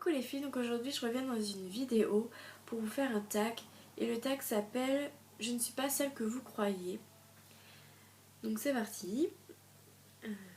Coucou les filles, donc aujourd'hui je reviens dans une vidéo pour vous faire un tag et le tag s'appelle Je ne suis pas celle que vous croyez. Donc c'est parti.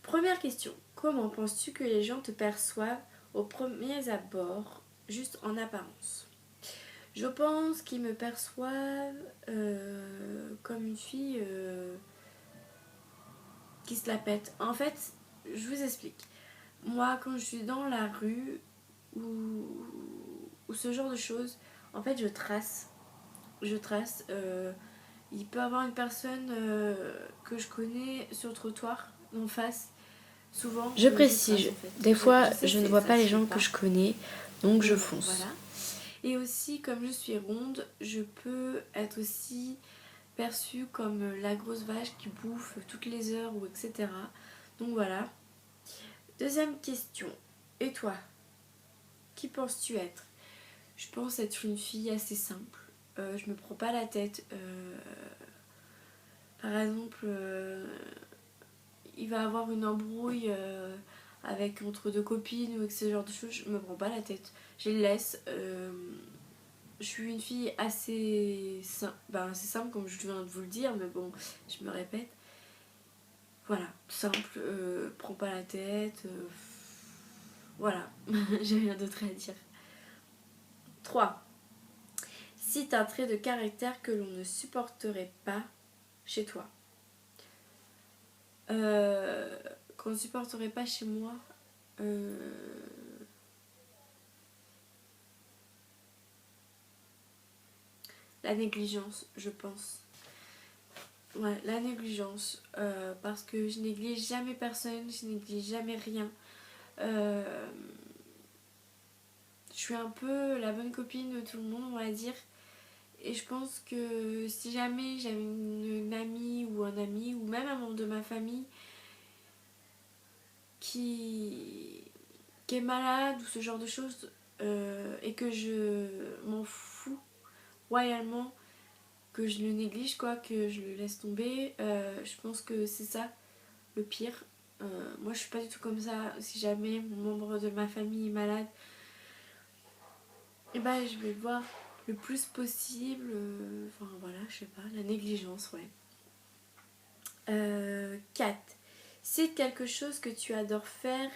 Première question, comment penses-tu que les gens te perçoivent aux premiers abords, juste en apparence? Je pense qu'ils me perçoivent comme une fille qui se la pète. En fait, je vous explique. Moi, quand je suis dans la rue ou ce genre de choses, en fait, je trace. Il peut y avoir une personne que je connais sur le trottoir d'en face. Souvent, Je trace, précise, en fait. des fois sais je ne que vois ça pas se les fait gens pas. que je connais, donc je Mais fonce. Voilà. Et aussi, comme je suis ronde, je peux être aussi perçue comme la grosse vache qui bouffe toutes les heures ou etc. Donc voilà. Deuxième question. Et toi, qui penses-tu être? Je pense être une fille assez simple. Je me prends pas la tête. Par exemple, il va avoir une embrouille avec entre deux copines ou ce genre de choses, je me prends pas la tête. Je les laisse. Je suis une fille assez simple comme je viens de vous le dire, mais bon, je me répète. Voilà, simple, prends pas la tête. Voilà, j'ai rien d'autre à dire. 3. Cite un trait de caractère que l'on ne supporterait pas chez toi. Qu'on ne supporterait pas chez moi. La négligence, je pense. Ouais, la négligence. Parce que je néglige jamais personne, je néglige jamais rien. Je suis un peu la bonne copine de tout le monde, on va dire. Et je pense que si jamais j'avais une amie ou un ami, ou même un membre de ma famille qui est malade ou ce genre de choses, et que je m'en fous royalement, que je le néglige, quoi, que je le laisse tomber, je pense que c'est ça le pire. Moi je suis pas du tout comme ça. Si jamais mon membre de ma famille est malade, et ben je vais le voir le plus possible. Enfin voilà, je sais pas, la négligence, ouais. 4. C'est quelque chose que tu adores faire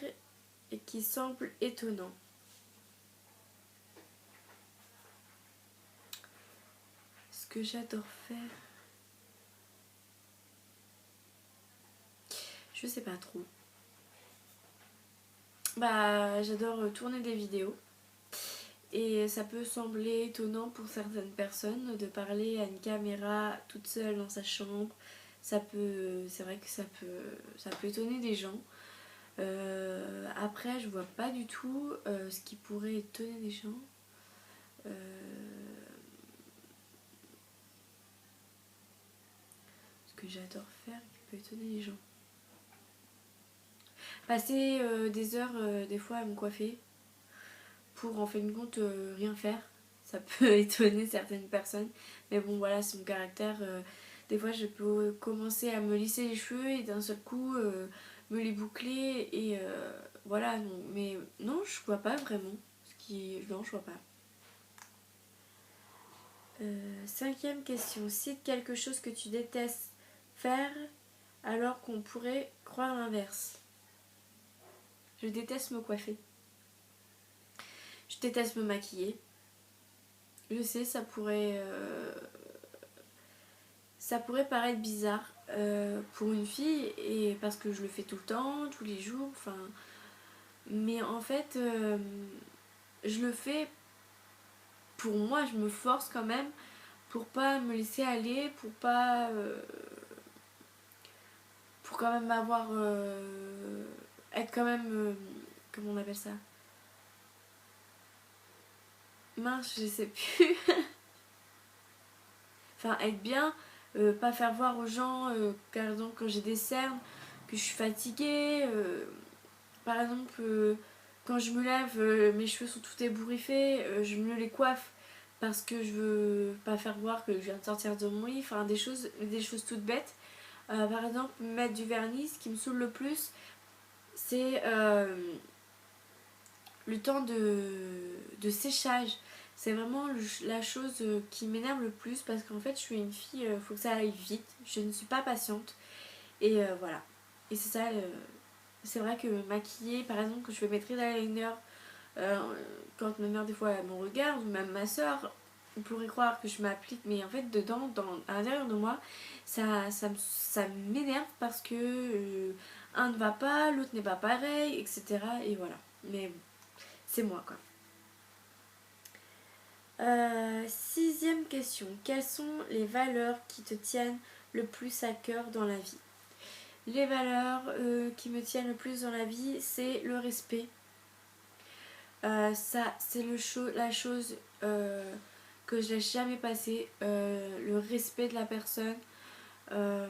et qui semble étonnant. Ce que j'adore faire, je sais pas trop. Bah, j'adore tourner des vidéos. Et ça peut sembler étonnant pour certaines personnes de parler à une caméra toute seule dans sa chambre. C'est vrai que ça peut étonner des gens. Après, je vois pas du tout ce qui pourrait étonner des gens. Ce que j'adore faire qui peut étonner les gens. Passer des heures des fois à me coiffer pour en fin de compte rien faire. Ça peut étonner certaines personnes. Mais bon voilà, c'est mon caractère. Des fois je peux commencer à me lisser les cheveux et d'un seul coup me les boucler. Et voilà, non. Mais non, je vois pas vraiment. Non, je vois pas. Cinquième question. Cite quelque chose que tu détestes faire alors qu'on pourrait croire l'inverse. Je déteste me coiffer. Je déteste me maquiller. Je sais, ça pourrait paraître bizarre pour une fille, et parce que je le fais tout le temps, tous les jours. Enfin, mais en fait, je le fais pour moi. Je me force quand même pour pas me laisser aller, pour quand même être quand même comment on appelle ça, mince, je sais plus. Enfin, être bien, pas faire voir aux gens par exemple quand j'ai des cernes que je suis fatiguée, par exemple quand je me lève, mes cheveux sont tout ébouriffés, je me les coiffe parce que je veux pas faire voir que je viens de sortir de mon lit. Enfin, des choses toutes bêtes. Par exemple, mettre du vernis. Ce qui me saoule le plus, c'est le temps de séchage. C'est vraiment la chose qui m'énerve le plus parce qu'en fait je suis une fille, faut que ça aille vite, je ne suis pas patiente et voilà. Et c'est ça, c'est vrai que me maquiller, par exemple, quand je fais mes traits d'eyeliner, euh, quand ma mère des fois elle me regarde, ou même ma soeur, on pourrait croire que je m'applique, mais en fait dedans, à l'intérieur de moi, ça m'énerve parce que un ne va pas, l'autre n'est pas pareil, etc. Et voilà. Mais bon, c'est moi quoi. Sixième question. Quelles sont les valeurs qui te tiennent le plus à cœur dans la vie? Les valeurs qui me tiennent le plus dans la vie, c'est le respect. Ça, c'est la chose que je laisse jamais passer. Le respect de la personne. Euh,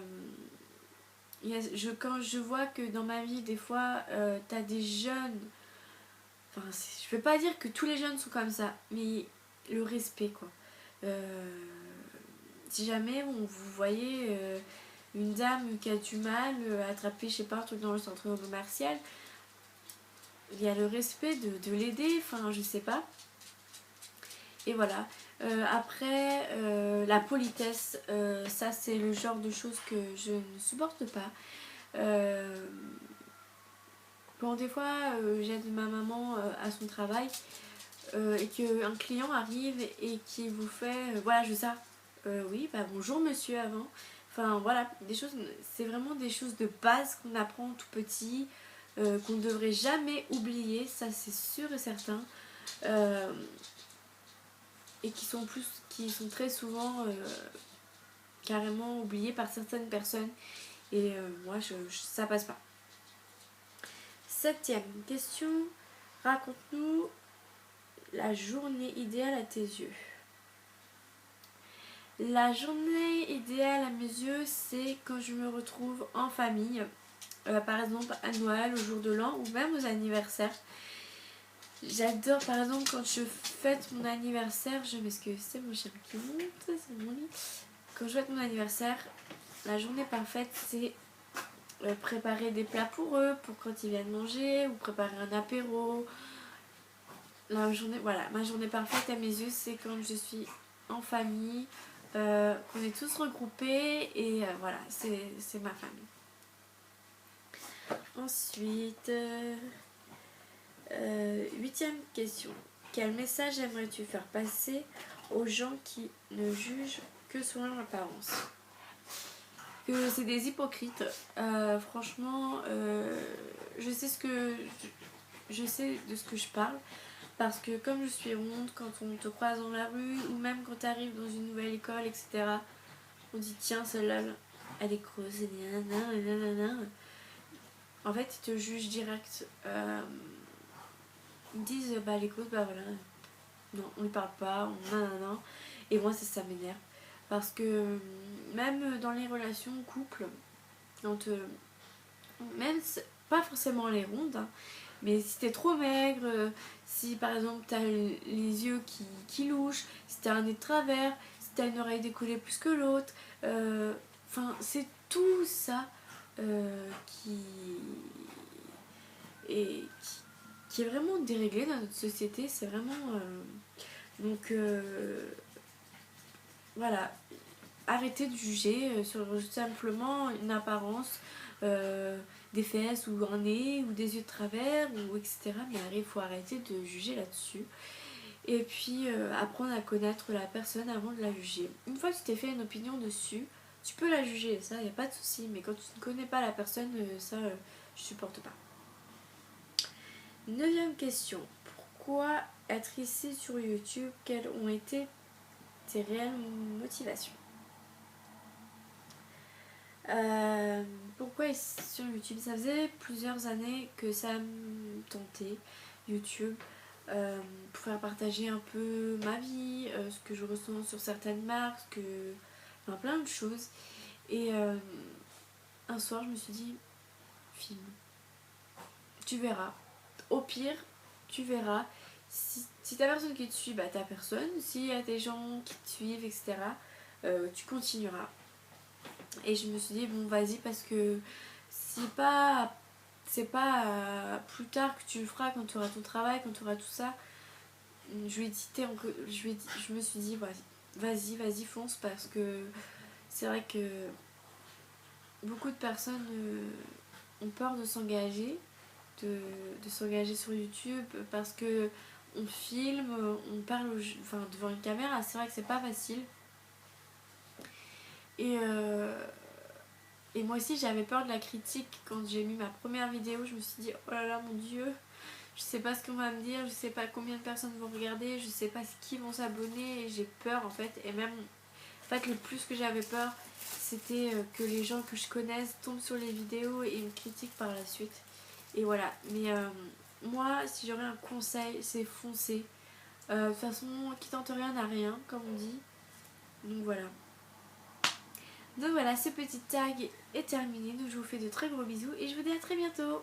quand je vois que dans ma vie, des fois, t'as des jeunes. Enfin, je veux pas dire que tous les jeunes sont comme ça, mais le respect, quoi. Euh, Si jamais vous voyez une dame qui a du mal à attraper, je sais pas, un truc dans le centre commercial, il y a le respect de l'aider, enfin, je sais pas. Et voilà. Après, la politesse, ça c'est le genre de choses que je ne supporte pas. Quand des fois j'aide ma maman à son travail et qu'un client arrive et qui vous fait voilà, je sais ça. Oui, bah bonjour monsieur avant. Enfin voilà, des choses, c'est vraiment des choses de base qu'on apprend tout petit, qu'on ne devrait jamais oublier, ça c'est sûr et certain. Euh, et qui sont très souvent carrément oubliés par certaines personnes. Et moi, ça passe pas. Septième question. Raconte-nous la journée idéale à tes yeux. La journée idéale à mes yeux, c'est quand je me retrouve en famille. Par exemple à Noël, au jour de l'an ou même aux anniversaires. J'adore par exemple quand je fête mon anniversaire, je m'excuse, c'est mon chien qui monte, c'est mon lit. Quand je fête mon anniversaire, la journée parfaite c'est préparer des plats pour eux, pour quand ils viennent manger, ou préparer un apéro. Voilà, ma journée parfaite à mes yeux c'est quand je suis en famille, qu'on est tous regroupés et voilà, c'est ma famille. Ensuite, huitième question. Quel message aimerais-tu faire passer aux gens qui ne jugent que selon l'apparence? Que c'est des hypocrites. Franchement, je sais de ce que je parle. Parce que comme je suis ronde, quand on te croise dans la rue, ou même quand tu arrives dans une nouvelle école, etc., on dit tiens, celle-là, elle est creuse, nanana. En fait, ils te jugent direct. Ils me disent bah elle est creuse, bah voilà. Non, on lui parle pas, nanana. Et moi, ça m'énerve. Parce que même dans les relations couple, quand, même pas forcément les rondes, hein, mais si t'es trop maigre, si par exemple t'as les yeux qui louchent, si t'as un nez de travers, si t'as une oreille décollée plus que l'autre, enfin c'est tout ça qui est, qui est vraiment déréglé dans notre société, c'est vraiment... donc voilà, arrêtez de juger sur simplement une apparence, des fesses ou un nez ou des yeux de travers ou etc. Mais il faut arrêter de juger là-dessus. Et puis apprendre à connaître la personne avant de la juger. Une fois que tu t'es fait une opinion dessus, tu peux la juger, ça, il n'y a pas de souci. Mais quand tu ne connais pas la personne, ça, je supporte pas. Neuvième question. Pourquoi être ici sur YouTube? Quelles ont été tes réelles motivations? Pourquoi sur YouTube? Ça faisait plusieurs années que ça me tentait, YouTube, pour faire partager un peu ma vie, ce que je ressens sur certaines marques, enfin, plein de choses. Et un soir, je me suis dit, filme, tu verras. Au pire, tu verras. Si t'as personne qui te suit, bah t'as personne. S'il y a des gens qui te suivent, etc., tu continueras. Et je me suis dit, bon, vas-y, parce que c'est pas plus tard que tu le feras quand tu auras ton travail, quand tu auras tout ça. Je lui ai dit, je me suis dit, vas-y, fonce, parce que c'est vrai que beaucoup de personnes ont peur de s'engager, de s'engager sur YouTube, parce que on filme, on parle devant une caméra, c'est vrai que c'est pas facile. Et moi aussi j'avais peur de la critique quand j'ai mis ma première vidéo, je me suis dit, oh là là mon Dieu, je sais pas ce qu'on va me dire, je sais pas combien de personnes vont regarder, je sais pas qui vont s'abonner, et j'ai peur en fait. Et même, en fait, le plus que j'avais peur, c'était que les gens que je connaisse tombent sur les vidéos et me critiquent par la suite. Et voilà, mais moi, si j'aurais un conseil, c'est foncer. De toute façon, qui tente rien n'a rien, comme on dit. Donc voilà. Donc voilà, ce petit tag est terminé. Donc je vous fais de très gros bisous et je vous dis à très bientôt.